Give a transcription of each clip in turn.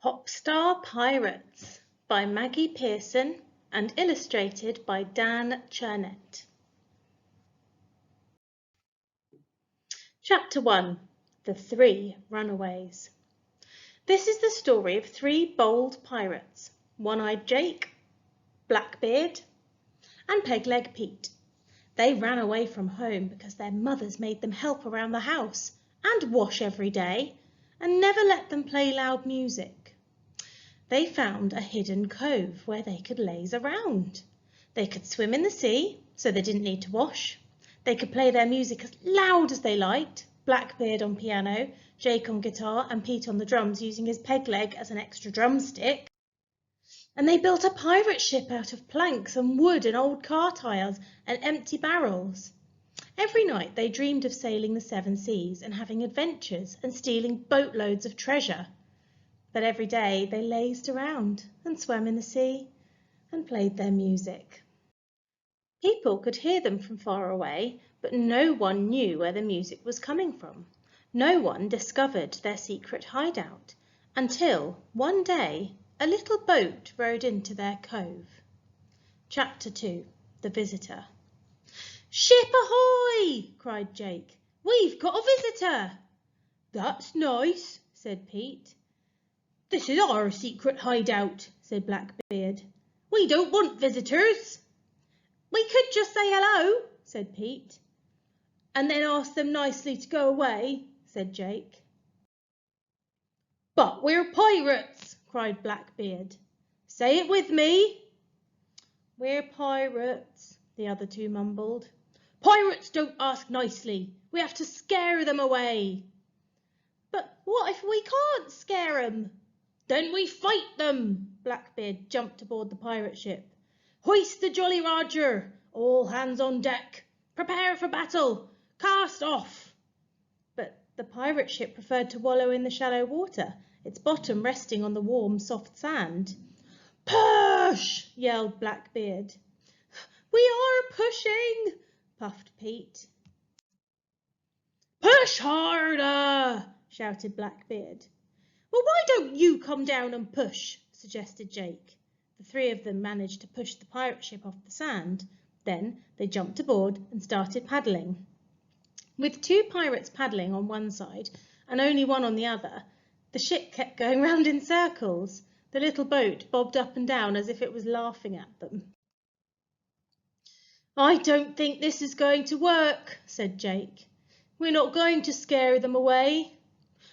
Popstar Pirates by Maggie Pearson and illustrated by Dan Chernett. Chapter 1. The Three Runaways. This is the story of three bold pirates, One-Eyed Jake, Blackbeard, and Pegleg Pete. They ran away from home because their mothers made them help around the house and wash every day and never let them play loud music. They found a hidden cove where they could laze around. They could swim in the sea, so they didn't need to wash. They could play their music as loud as they liked, Blackbeard on piano, Jake on guitar and Pete on the drums using his peg leg as an extra drumstick. And they built a pirate ship out of planks and wood and old car tyres and empty barrels. Every night they dreamed of sailing the seven seas and having adventures and stealing boatloads of treasure. But every day they lazed around and swam in the sea and played their music. People could hear them from far away, but no one knew where the music was coming from. No one discovered their secret hideout until one day a little boat rowed into their cove. Chapter 2. The Visitor. "Ship ahoy!" cried Jake. "We've got a visitor." "That's nice," said Pete. "This is our secret hideout," said Blackbeard. "We don't want visitors." "We could just say hello," said Pete. "And then ask them nicely to go away," said Jake. "But we're pirates," cried Blackbeard. "Say it with me." "We're pirates," the other two mumbled. "Pirates don't ask nicely. We have to scare them away." "But what if we can't scare them?" "Then we fight them." Blackbeard jumped aboard the pirate ship. "Hoist the Jolly Roger! All hands on deck! Prepare for battle! Cast off!" But the pirate ship preferred to wallow in the shallow water, its bottom resting on the warm, soft sand. "Push!" yelled Blackbeard. "We are pushing," puffed Pete. "Push harder!" shouted Blackbeard. "Well, why don't you come down and push?" suggested Jake. The three of them managed to push the pirate ship off the sand. Then they jumped aboard and started paddling. With two pirates paddling on one side and only one on the other, the ship kept going round in circles. The little boat bobbed up and down as if it was laughing at them. "I don't think this is going to work," said Jake. "We're not going to scare them away."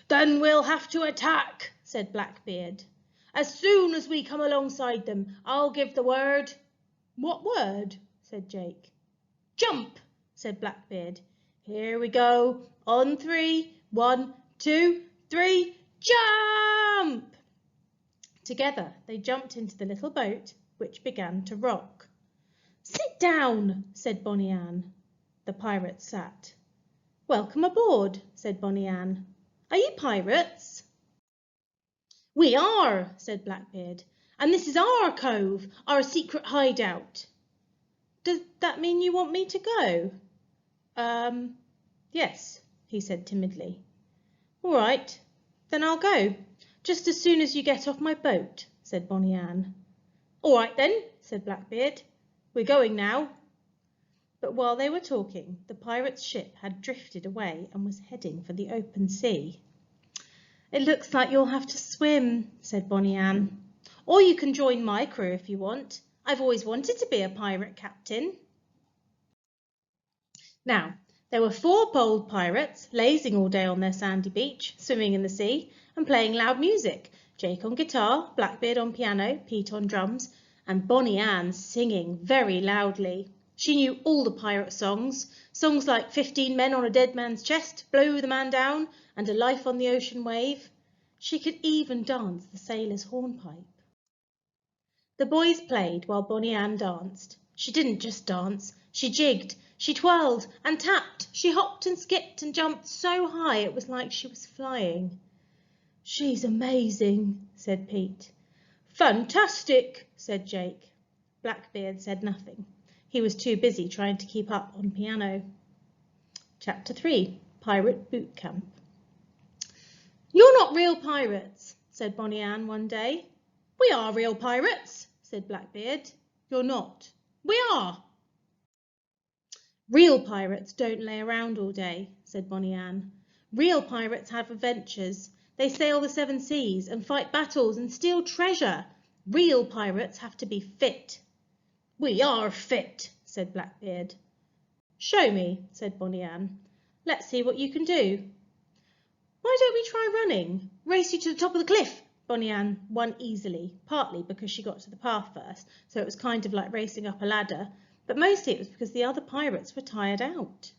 "Then we'll have to attack," said Blackbeard. "As soon as we come alongside them, I'll give the word." "What word?" said Jake. "Jump," said Blackbeard. "Here we go. On three. 1, 2, 3. Jump!" Together they jumped into the little boat, which began to rock. "Sit down," said Bonnie Ann. The pirates sat. "Welcome aboard," said Bonnie Ann. "Are you pirates?" "We are," said Blackbeard, "and this is our cove, our secret hideout." "Does that mean you want me to go?" Yes," he said timidly. "All right, then I'll go, just as soon as you get off my boat," said Bonnie Ann. "All right then," said Blackbeard. "We're going now." But while they were talking, the pirates' ship had drifted away and was heading for the open sea. "It looks like you'll have to swim," said Bonnie Ann. "Or you can join my crew if you want. I've always wanted to be a pirate captain." Now, there were 4 bold pirates, lazing all day on their sandy beach, swimming in the sea, and playing loud music. Jake on guitar, Blackbeard on piano, Pete on drums, and Bonnie Ann singing very loudly. She knew all the pirate songs like 15 Men on a Dead Man's Chest, Blow the Man Down, and A Life on the Ocean Wave. She could even dance the sailor's hornpipe. The boys played while Bonnie Ann danced. She didn't just dance, she jigged, she twirled and tapped, she hopped and skipped and jumped so high it was like she was flying. "She's amazing," said Pete. "Fantastic," said Jake. Blackbeard said nothing. He was too busy trying to keep up on piano. Chapter 3. Pirate Boot Camp. "You're not real pirates," said Bonnie Ann one day. We are real pirates, said Blackbeard. You're not. We are. Real pirates don't lay around all day, said Bonnie Ann. Real pirates have adventures. They sail the seven seas and fight battles and steal treasure. Real pirates have to be fit. We are fit, said Blackbeard. Show me, said Bonnie Ann. Let's see what you can do. Why don't we try running? Race you to the top of the cliff. Bonnie Ann won easily, partly because she got to the path first, so it was kind of like racing up a ladder, but mostly it was because the other pirates were tired out.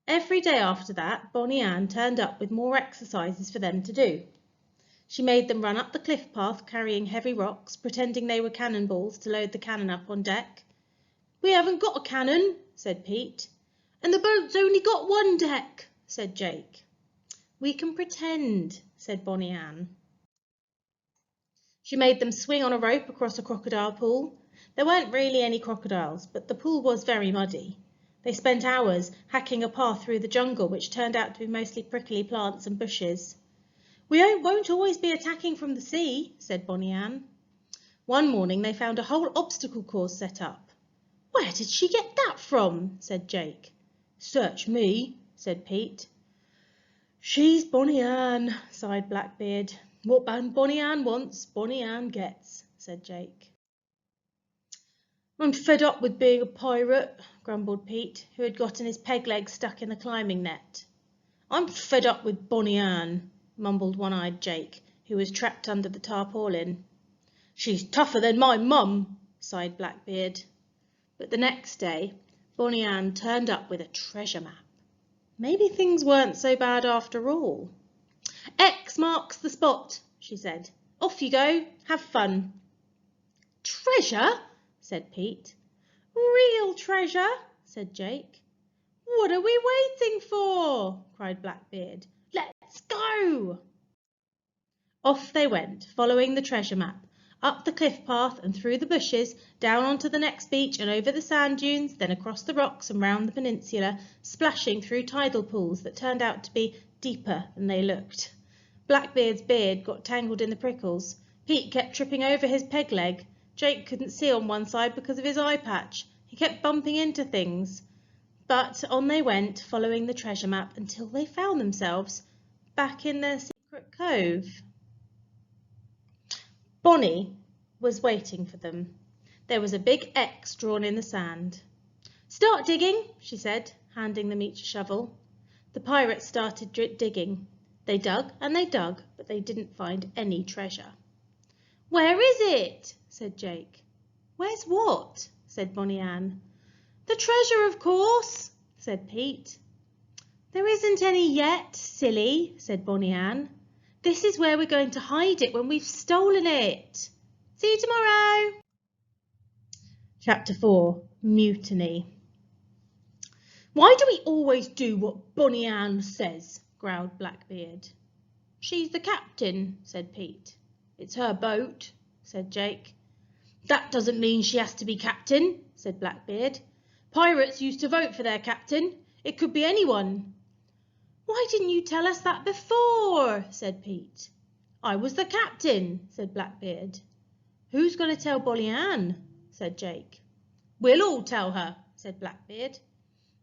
Every day after that, Bonnie Ann turned up with more exercises for them to do. She made them run up the cliff path carrying heavy rocks, pretending they were cannonballs to load the cannon up on deck. We haven't got a cannon, said Pete. And the boat's only got one deck, said Jake. We can pretend, said Bonnie Ann. She made them swing on a rope across a crocodile pool. There weren't really any crocodiles, but the pool was very muddy. They spent hours hacking a path through the jungle, which turned out to be mostly prickly plants and bushes. We won't always be attacking from the sea, said Bonnie Ann. One morning they found a whole obstacle course set up. Where did she get that from? Said Jake. Search me, said Pete. She's Bonnie Ann, sighed Blackbeard. What Bonnie Ann wants, Bonnie Ann gets, said Jake. I'm fed up with being a pirate, grumbled Pete, who had gotten his peg leg stuck in the climbing net. I'm fed up with Bonnie Ann, mumbled one-eyed Jake, who was trapped under the tarpaulin. She's tougher than my mum, sighed Blackbeard. But the next day, Bonnie Ann turned up with a treasure map. Maybe things weren't so bad after all. X marks the spot, she said. Off you go, have fun. Treasure? Said Pete. Real treasure, said Jake. What are we waiting for? Cried Blackbeard. Let's go! Off they went, following the treasure map, up the cliff path and through the bushes, down onto the next beach and over the sand dunes, then across the rocks and round the peninsula, splashing through tidal pools that turned out to be deeper than they looked. Blackbeard's beard got tangled in the prickles. Pete kept tripping over his peg leg. Jake couldn't see on one side because of his eye patch. He kept bumping into things. But on they went, following the treasure map, until they found themselves back in their secret cove. Bonnie was waiting for them. There was a big X drawn in the sand. Start digging, she said, handing them each a shovel. The pirates started digging. They dug and they dug, but they didn't find any treasure. Where is it? Said Jake. Where's what? Said Bonnie Ann. The treasure, of course, said Pete. There isn't any yet, silly, said Bonnie Ann. This is where we're going to hide it when we've stolen it. See you tomorrow. Chapter 4. Mutiny. Why do we always do what Bonnie Ann says? Growled Blackbeard. She's the captain, said Pete. It's her boat, said Jake. That doesn't mean she has to be captain, said Blackbeard. Pirates used to vote for their captain. It could be anyone. Why didn't you tell us that before? Said Pete. I was the captain, said Blackbeard. Who's going to tell Bonnie Ann? Said Jake. We'll all tell her, said Blackbeard.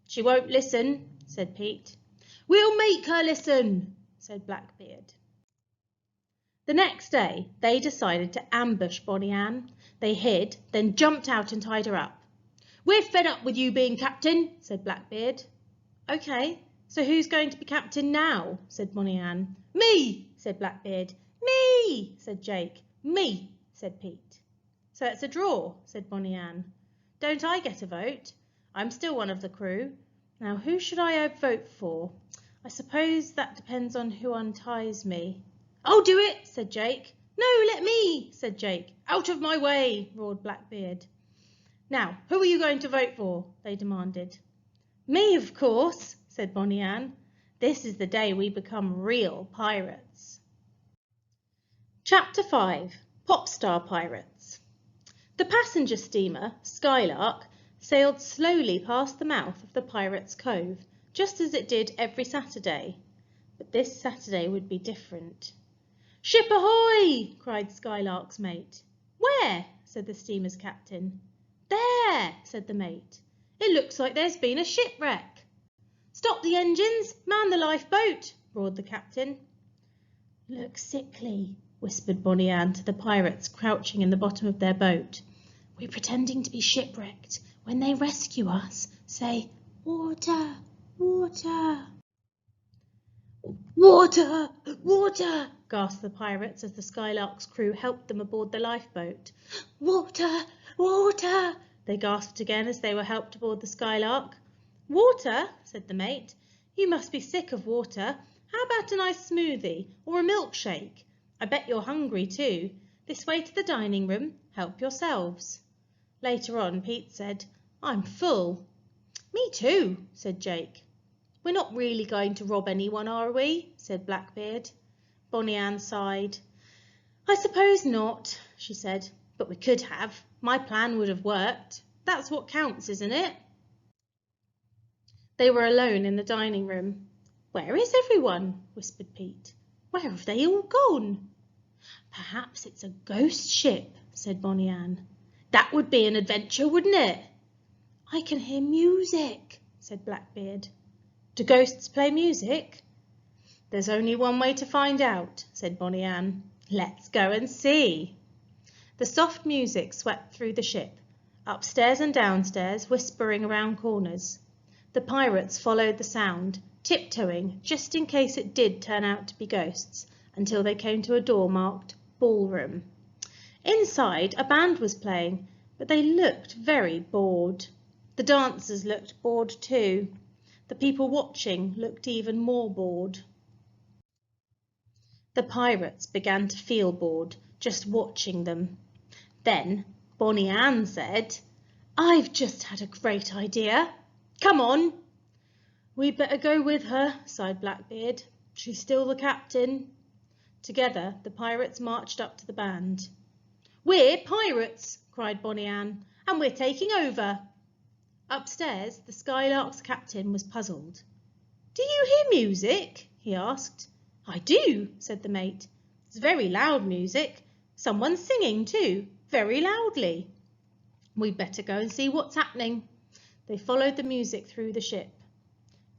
She won't listen, said Pete. We'll make her listen, said Blackbeard. The next day, they decided to ambush Bonnie Ann. They hid, then jumped out and tied her up. We're fed up with you being captain, said Blackbeard. OK, so who's going to be captain now? Said Bonnie Ann. Me, said Blackbeard. Me, said Jake. Me, said Pete. So it's a draw, said Bonnie Ann. Don't I get a vote? I'm still one of the crew. Now who should I vote for? I suppose that depends on who unties me. I'll do it, said Jake. No, let me, said Jake. Out of my way, roared Blackbeard. Now, who are you going to vote for? They demanded. Me, of course, said Bonnie Ann. This is the day we become real pirates. Chapter 5. Popstar Pirates. The passenger steamer, Skylark, sailed slowly past the mouth of the Pirates' Cove, just as it did every Saturday. But this Saturday would be different. "Ship ahoy!" cried Skylark's mate. "Where?" said the steamer's captain. "There," said the mate. "It looks like there's been a shipwreck." "Stop the engines! Man the lifeboat!" roared the captain. "Look sickly," whispered Bonnie Ann to the pirates crouching in the bottom of their boat. "We're pretending to be shipwrecked. When they rescue us, say, 'Water, water.'" "Water, water," gasped the pirates as the Skylark's crew helped them aboard the lifeboat. "Water, water," they gasped again as they were helped aboard the Skylark. "Water?" said the mate. "You must be sick of water. How about a nice smoothie or a milkshake? I bet you're hungry too. This way to the dining room. Help yourselves." Later on, Pete said, "I'm full." "Me too," said Jake. "We're not really going to rob anyone, are we?" said Blackbeard. Bonnie Ann sighed. "I suppose not," she said, "but we could have. My plan would have worked. That's what counts, isn't it?" They were alone in the dining room. "Where is everyone?" whispered Pete. "Where have they all gone?" "Perhaps it's a ghost ship," said Bonnie Ann. "That would be an adventure, wouldn't it?" "I can hear music," said Blackbeard. "Do ghosts play music?" "There's only one way to find out," said Bonnie Ann. "Let's go and see." The soft music swept through the ship, upstairs and downstairs, whispering around corners. The pirates followed the sound, tiptoeing just in case it did turn out to be ghosts, until they came to a door marked Ballroom. Inside, a band was playing, but they looked very bored. The dancers looked bored too. The people watching looked even more bored. The pirates began to feel bored, just watching them. Then Bonnie Ann said, "I've just had a great idea. Come on." "We'd better go with her," sighed Blackbeard. "She's still the captain." Together the pirates marched up to the band. "We're pirates," cried Bonnie Ann, "and we're taking over." Upstairs the Skylark's captain was puzzled. "Do you hear music?" he asked. "I do," said the mate. "It's very loud music. Someone's singing too, very loudly." "We'd better go and see what's happening." They followed the music through the ship.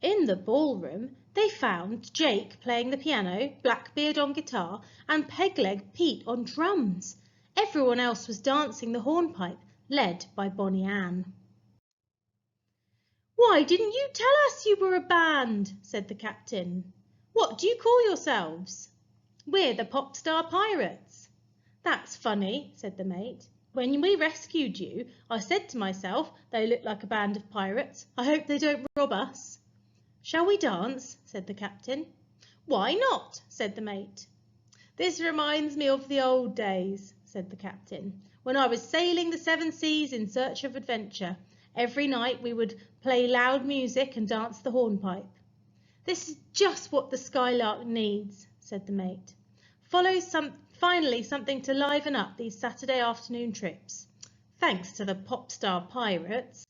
In the ballroom they found Jake playing the piano, Blackbeard on guitar, and Pegleg Pete on drums. Everyone else was dancing the hornpipe, led by Bonnie Ann. "Why didn't you tell us you were a band?" said the captain. "What do you call yourselves?" "We're the Popstar Pirates." "That's funny," said the mate. "When we rescued you, I said to myself, they look like a band of pirates. I hope they don't rob us." "Shall we dance?" said the captain. "Why not?" said the mate. "This reminds me of the old days," said the captain, "when I was sailing the seven seas in search of adventure. Every night we would play loud music and dance the hornpipe." "This is just what the Skylark needs," said the mate. Finally something to liven up these Saturday afternoon trips. Thanks to the Popstar Pirates.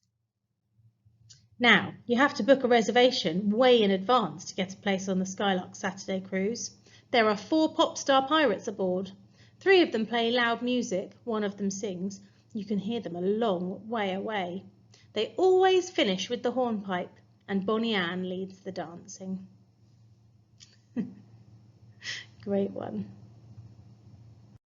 Now, you have to book a reservation way in advance to get a place on the Skylark Saturday cruise. There are 4 Popstar Pirates aboard. 3 of them play loud music, 1 of them sings. You can hear them a long way away. They always finish with the hornpipe, and Bonnie Ann leads the dancing. Great one.